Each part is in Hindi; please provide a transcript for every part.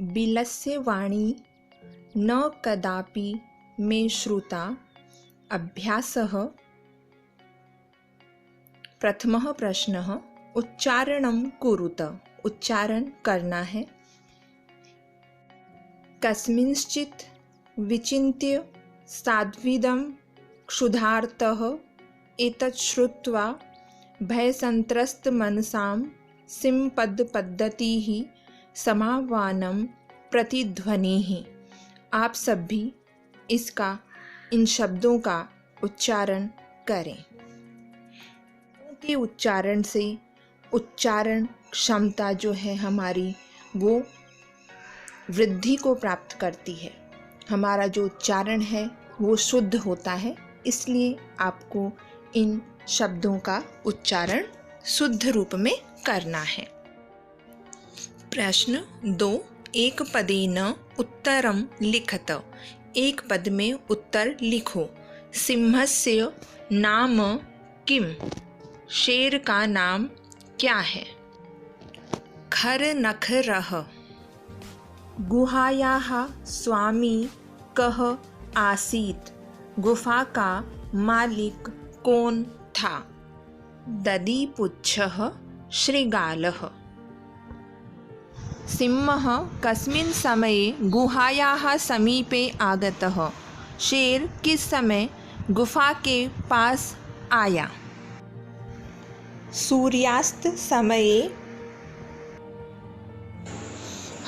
बिलस्य वाणी न कदापि मे श्रुता। अभ्यासः। प्रथमः प्रश्नः उच्चारणं कुरुत। उच्चारण करना है। कस्मिंश्चित् विचिन्त्य साध्विदं क्षुधार्तः एतत् श्रुत्वा भयसंत्रस्तमनसां सिंपदपद्धतिः समाह्वानं प्रतिध्वनिः। आप सब भी इन शब्दों का उच्चारण करें। के उच्चारण से उच्चारण क्षमता जो है हमारी वो वृद्धि को प्राप्त करती है। हमारा जो उच्चारण है वो शुद्ध होता है, इसलिए आपको इन शब्दों का उच्चारण शुद्ध रूप में करना है। प्रश्न 2 एक पदेन उत्तरम लिखत। एक पद में उत्तर लिखो। सिंहस्य नाम किम? शेर का नाम क्या है? खरनखरः। गुहायाः स्वामी कः आसीत्? गुफा का मालिक कौन था? दधिपुच्छः शृगालः। सिंहः कस्मिन् समये गुहायाः समीपे आगतः? शेर किस समय गुफा के पास आया? सूर्यास्त समये।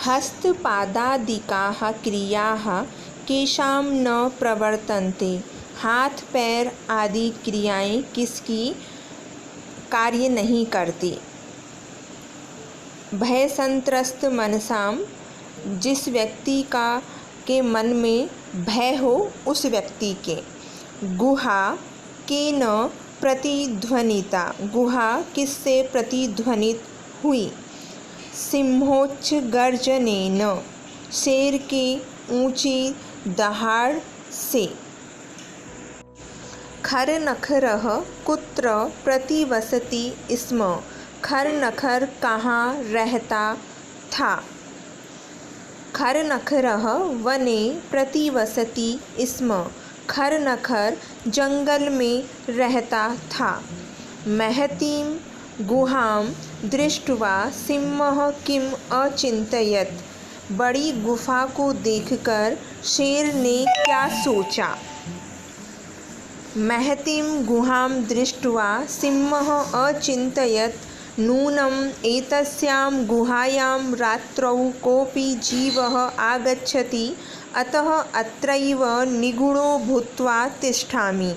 हस्तपादादिकाः क्रियाः केषां न प्रवर्तन्ते? हाथ पैर आदि क्रियाएं किसकी कार्य नहीं करती? भयसंत्रस्त मनसाम। जिस व्यक्ति के मन में भय हो उस व्यक्ति के। गुहा के न प्रतिध्वनिता। गुहा किससे प्रतिध्वनित हुई? सिंहोच्च गर्जनेन। शेर की ऊंची दहाड़ से। खरनखरः कुत्र प्रतिवसति स्म? खरनखर कहाँ रहता था? खरनखरः वने प्रतिवसति स्म। खरनखर जंगल में रहता था। महतीं गुहां दृष्ट्वा सिंहः किम अचिन्तयत्? बड़ी गुफा को देखकर शेर ने क्या सोचा? महतीं गुहां दृष्ट्वा सिंहः अचिन्तयत् नूनम् एतस्यां गुहायां रात्रौ कोऽपि जीवः आगच्छति, अतः अत्रैव निगूढ़ो भूत्वा तिष्ठामि।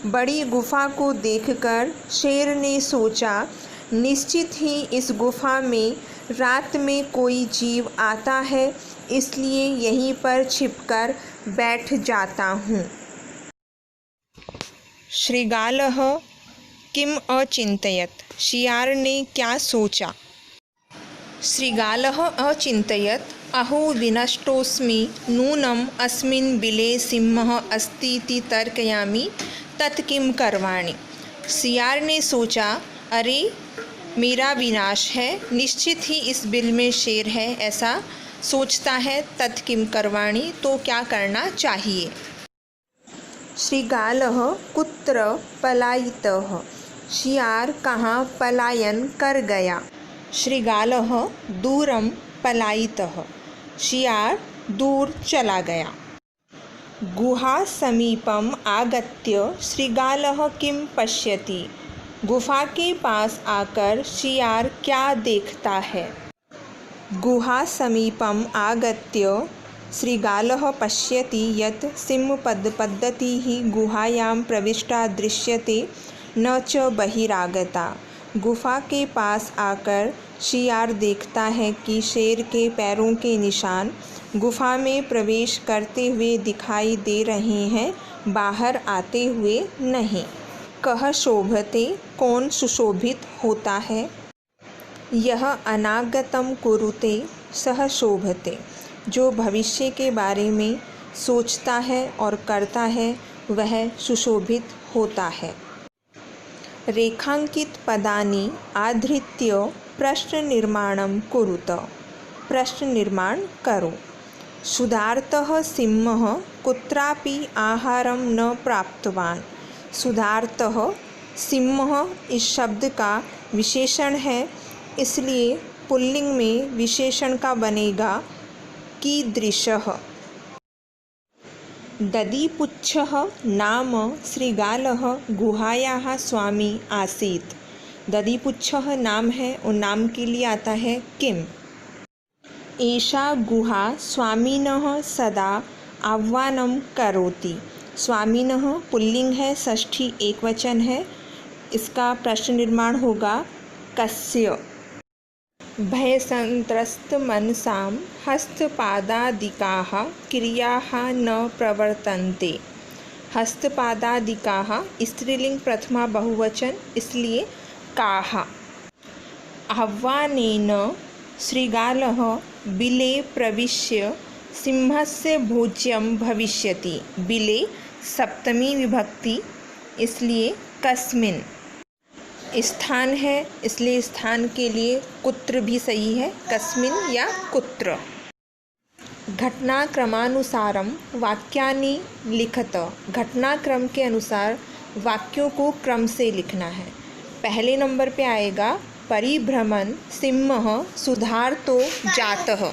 बड़ी गुफा को देखकर शेर ने सोचा, निश्चित ही इस गुफा में रात में कोई जीव आता है, इसलिए यहीं पर छिपकर बैठ जाता हूँ। शृगालः किम अचिन्तयत्? शियार ने क्या सोचा? शृगालः अचिन्तयत् अहो विनष्टोऽस्मि, नूनम् अस्मिन् बिले सिंहः अस्ति इति तर्कयामि, तत् किं करवाणि? शियार ने सोचा, अरे मेरा विनाश है, निश्चित ही इस बिल में शेर है ऐसा सोचता है, तत् किं करवाणि, तो क्या करना चाहिए? शृगालः कुत्र पलायितः? शियार कहाँ पलायन कर गया? शृगालः दूरं पलायितः। शियार दूर चला गया। गुहा समीपम आगत्य शृगालः किं पश्यति? गुफा के पास आकर शियार क्या देखता है? गुहा समीपम आगत्य शृगालः पश्यति यत् सिंहपदपद्धतिः गुहायां प्रविष्टा दृश्यते, न च बहिरागता। गुफा के पास आकर शियार देखता है कि शेर के पैरों के निशान गुफा में प्रवेश करते हुए दिखाई दे रहे हैं, बाहर आते हुए नहीं। कः शोभते? कौन सुशोभित होता है? यह अनागतम कुरुते सह शोभते। जो भविष्य के बारे में सोचता है और करता है वह सुशोभित होता है। रेखांकित पदानि आधृत्य प्रश्न निर्माणं कुरुत। प्रश्न निर्माण करो। क्षुधार्तः सिंहः कुत्रापि आहारं न प्राप्तवान्। क्षुधार्तः सिंह इस शब्द का विशेषण है, इसलिए पुल्लिंग में विशेषण का बनेगा कीदृशः। दधिपुच्छः नाम श्रीगालः गुहायाः स्वामी आसीत्। दधिपुच्छः नाम है और नाम के लिए आता है किम। एषा गुहा स्वामिनः सदा आह्वानं करोति। स्वामिनः पुल्लिंग है, षष्ठी एकवचन है। इसका प्रश्न निर्माण होगा कस्य। भयसंत्रस्तमनसां हस्तपादादिकाः क्रियाः न प्रवर्तन्ते। हस्तपादादिकाः स्त्रीलिंग प्रथमा बहुवचन, इसलिए काः। आह्वानेन श्रीगालः बिले प्रविश्य सिंहस्य भोज्यं भविष्यति। बिले सप्तमी विभक्ति, इसलिए कस्मिन्। स्थान है, इसलिए स्थान के लिए कुत्र भी सही है, कस्मिन् या कुत्र। घटनाक्रमानुसारम वाक्यानि लिखत। घटनाक्रम के अनुसार वाक्यों को क्रम से लिखना है। पहले नंबर पे आएगा परिभ्रमण सिंहः क्षुधार्तो जातः।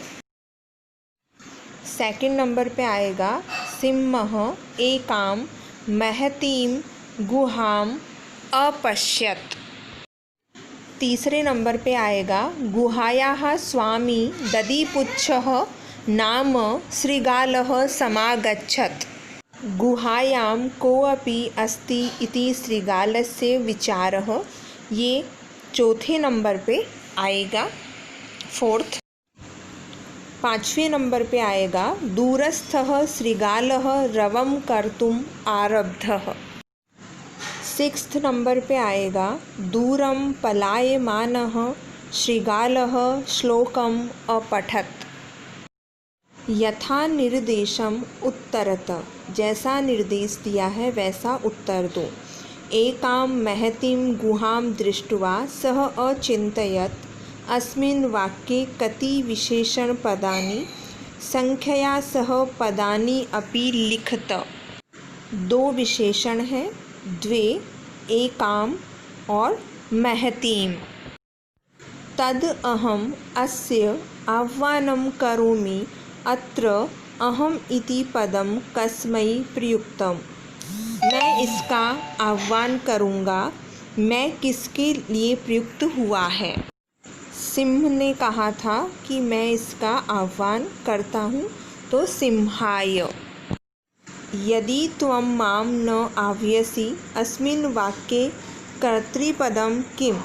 सेकंड नंबर पे आएगा सिंहः एकां महतीं गुहां अपश्यत्। तीसरे नंबर पे आएगा गुहायाः स्वामी दधिपुच्छः नाम श्रीगालः समागच्छत्। गुहायां कोऽपि अस्ति इति श्रीगालस्य विचारः, ये चौथे नंबर पे आएगा, फोर्थ। पाँचवें नंबर पे आएगा दूरस्थः श्रीगालः रवं कर्तुम् आरब्धः। सिक्स्थ नंबर पे आएगा दूरं पलायमानः श्रीगालः श्लोकम् अपठत्। यथा निर्देशम उत्तरत। जैसा निर्देश दिया है वैसा उत्तर दो। एकां महतीं गुहां दृष्ट्वा सः अचिन्तयत् अस्मिन् वाक्ये कति विशेषणपदानि संख्यया सह पदानि अपि लिखत। दो विशेषण हैं, द्वे, एकां और महतीं। तद अहम् अस्य आह्वानं करोमि। अत्र अहम् इति पदं कस्मै प्रयुक्तम्। मैं इसका आह्वान करूँगा। मैं किसके लिए प्रयुक्त हुआ है। सिंह ने कहा था कि मैं इसका आह्वान करता हूँ, तो सिंहाय। यदि त्वं मां न आह्वयसि अस्मिन् वाक्ये कर्तृपदं किम्।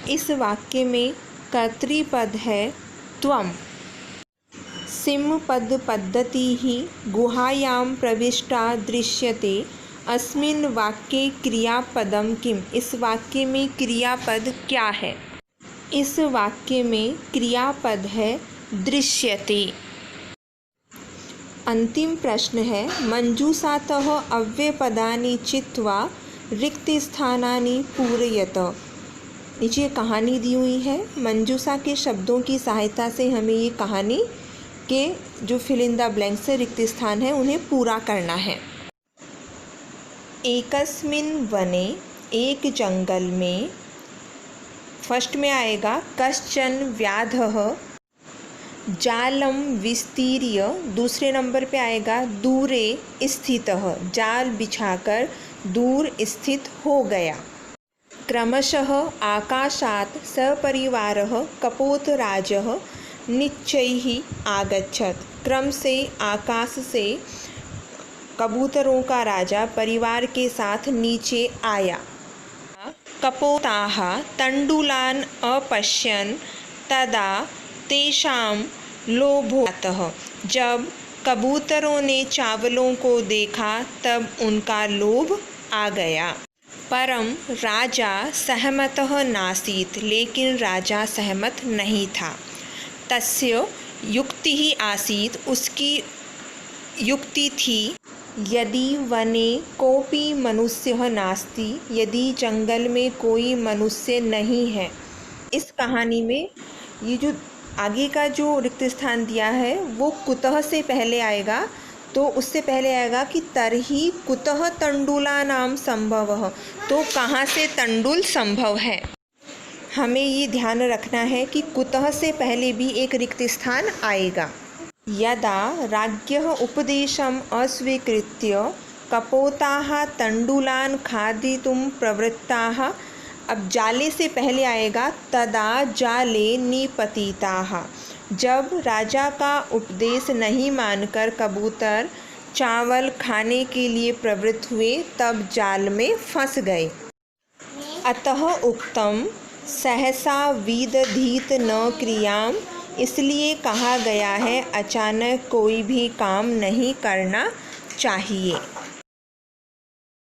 इस वाक्य में कर्तृपद है त्वं। सिंहपद पद्धतिः गुहायां प्रविष्टा दृश्यते। अस्मिन् वाक्ये क्रियापदं किम्। इस वाक्य में क्रियापद क्या है। इस वाक्य में क्रियापद है दृश्यते। अंतिम प्रश्न है मंजूषातः अव्ययपदानि चित्वा रिक्तस्थानानि पूरयत। नीचे कहानी दी हुई है। मंजूषा के शब्दों की सहायता से हमें ये कहानी के जो फिल इन द ब्लैंक्स से रिक्त स्थान है उन्हें पूरा करना है। एकस्मिन् वने, एक जंगल में। फर्स्ट में आएगा कश्चन व्याधः जालम विस्तीर्य। दूसरे नंबर पे आएगा दूरे स्थितः। जाल बिछाकर दूर स्थित हो गया। क्रमशः आकाशात् सपरिवारः कपोतराजः निश्चैः आगच्छत्। क्रम से आकाश से कबूतरों का राजा परिवार के साथ नीचे आया। कपोताः तण्डुलान् अपश्यन् तदा तेषां लोभोऽतः। जब कबूतरों ने चावलों को देखा तब उनका लोभ आ गया। परम राजा सहमतः नासीत्। लेकिन राजा सहमत नहीं था। तस्य युक्ति ही आसीत्। उसकी युक्ति थी यदि वने कोऽपि मनुष्यः नास्ति। यदि जंगल में कोई मनुष्य नहीं है। इस कहानी में ये जो आगे का जो रिक्त स्थान दिया है वो कुतः से पहले आएगा, तो उससे पहले आएगा कि तरही कुतः तंडुलानाम संभवः, तो कहाँ से तंडुल संभव है। हमें ये ध्यान रखना है कि कुतः से पहले भी एक रिक्त स्थान आएगा। यदा राज्ञः उपदेशम् अस्वीकृत्य कपोताः तंडुलान् खादितुं प्रवृत्ताः, अब जाले से पहले आएगा तदा जाले निपतिताः, जब राजा का उपदेश नहीं मानकर कबूतर चावल खाने के लिए प्रवृत्त हुए तब जाल में फंस गए। अतः उक्तम सहसा विदधीत न क्रियाम, इसलिए कहा गया है अचानक कोई भी काम नहीं करना चाहिए।